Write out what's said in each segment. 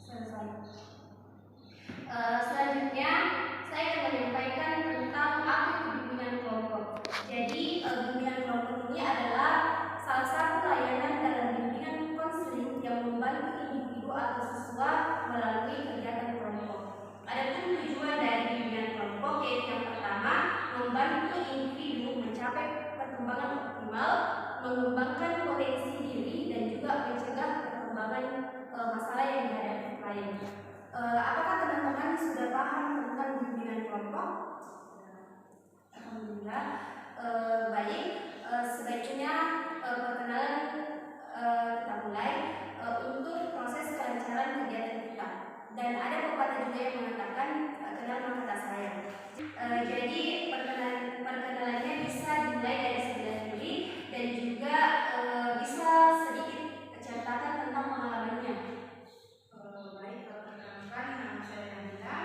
selesai. Selanjutnya saya akan menyampaikan tentang apa itu bimbingan kelompok. Jadi bimbingan kelompok ini adalah salah satu layanan dalam bimbingan konseling yang membantu individu atau siswa melalui kegiatan kelompok. Adapun tujuan dari bimbingan kelompok yaitu yang pertama, membantu individu mencapai perkembangan optimal, mengembangkan potensi diri dan juga mencegah perkembangan masalah yang dihadapi klien. Apakah teman-teman sudah paham tentang bimbingan kelompok? Alhamdulillah. Baik, sebaiknya perkenalan kita mulai untuk proses kelancaran kegiatan kita. Dan ada pepatah juga yang mengatakan kenal maka tak sayang. Jadi perkenalannya bisa dimulai dari sembilan diri dan juga bisa sedikit ceritakan tentang pengalamannya. Baik, perkenalkan nama saya Nabila.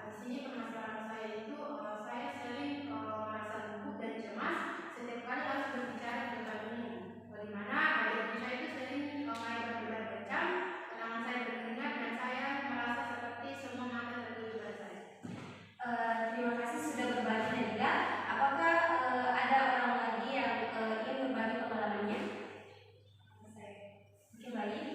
Di sini permasalahan saya itu saya sering merasa gugup dan cemas setiap kali harus berbicara di depan umum. Di mana adik saya itu sering main berbicara, tangan saya berkeringat dan saya merasa seperti semua mata tertuju pada saya. Terima kasih sudah berbagi Nabila. Apakah ada orang lagi yang ingin berbagi pengalamannya? Oke, baik.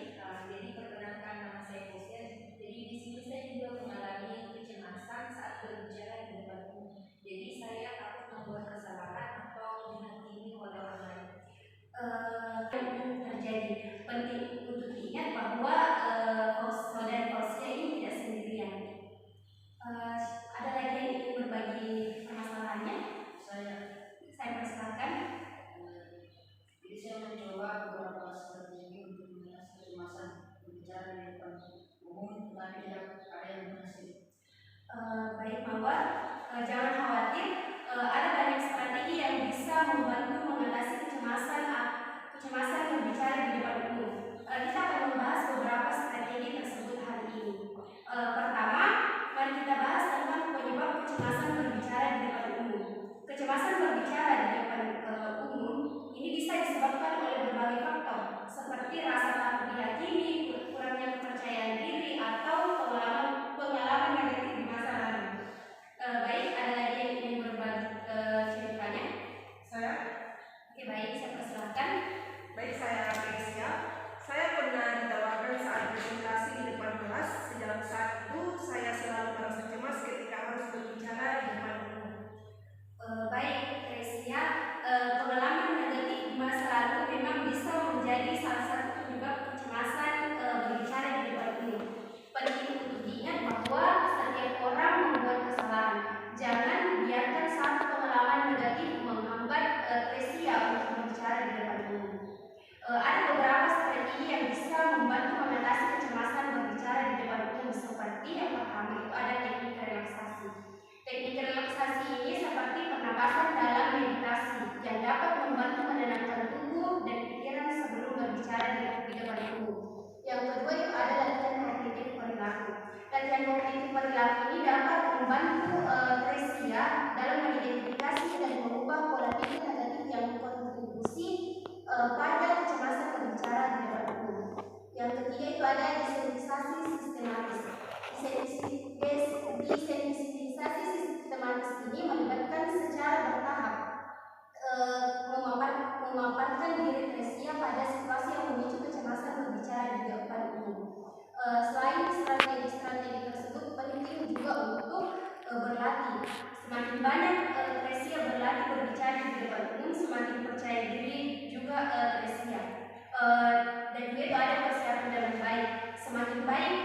Jadi perkenalkan nama saya Posya. Jadi di sini saya juga mengalami kecemasan saat berbicara di depan umum. Jadi saya takut membuat kesalahan atau dihakimi oleh orang lain. Terjadi penting untuk diingat bahwa saudara Posya ini tidak sendirian. Ada lagi yang ingin berbagi permasalahannya? Saya persilakan. Jadi saya mencoba beberapa strategi untuk mengatasi kecemasan berbicara di depan umum, tetapi tidak ada yang berhasil. Baik Mawar, jangan khawatir. Ada banyak strategi yang bisa membantu mengatasi kecemasan berbicara di depan umum. Kita akan membahas beberapa strategi tersebut hari ini. Pertama, mari kita bahas tentang penyebab kecemasan berbicara di depan umum. Kecemasan berbicara di depan umum ini bisa disebabkan oleh berbagai faktor, seperti rasa takut dihakimi, kurangnya kepercayaan diri, atau pengalaman negatif di masa lalu. Baik, ada lagi yang ingin berbagi ceritanya? Saya? Oke, baik, saya persilakan. Baik, saya Grecia. Saya pernah ditawarkan saat presentasi di depan kelas. Sejak saat itu, saya selalu merasa cemas ketika harus berbicara di depan umum. Baik, Grecia, pengalaman negatif di masa lalu memang bisa menjadi salah satu penyebab kecemasan berbicara di depan umum. Penting untuk diingat bahwa setiap orang membuat kesalahan. Jangan biarkan satu pengalaman negatif menghambat Grecia untuk berbicara di depan umum. Ada beberapa strategi yang bisa membantu mengatasi kecemasan berbicara di depan umum, seperti yang pertama itu ada teknik relaksasi. Teknik relaksasi ini seperti pernapasan dalam meditasi yang dapat membantu menenangkan tubuh dan pikiran sebelum berbicara di depan umum. Yang kedua itu ada latihan kognitif perilaku. Latihan kognitif perilaku ini dapat membantu Grecia dalam mengidentifikasi dan mengubah pola pikir negatif yang berkontribusi pada kecemasan berbicara di depan umum. Yang ketiga itu ada desensitisasi sistematis. Desensitisasi sistematis ini melibatkan secara bertahap memaparkan diri Grecia pada situasi yang memicu kecemasan berbicara di depan umum. Selain strategi-strategi tersebut, penting juga untuk berlatih. Semakin banyak Grecia berlatih berbicara di depan umum, semakin percaya diri juga Grecia. Dan juga itu ada persiapan dengan baik. Semakin baik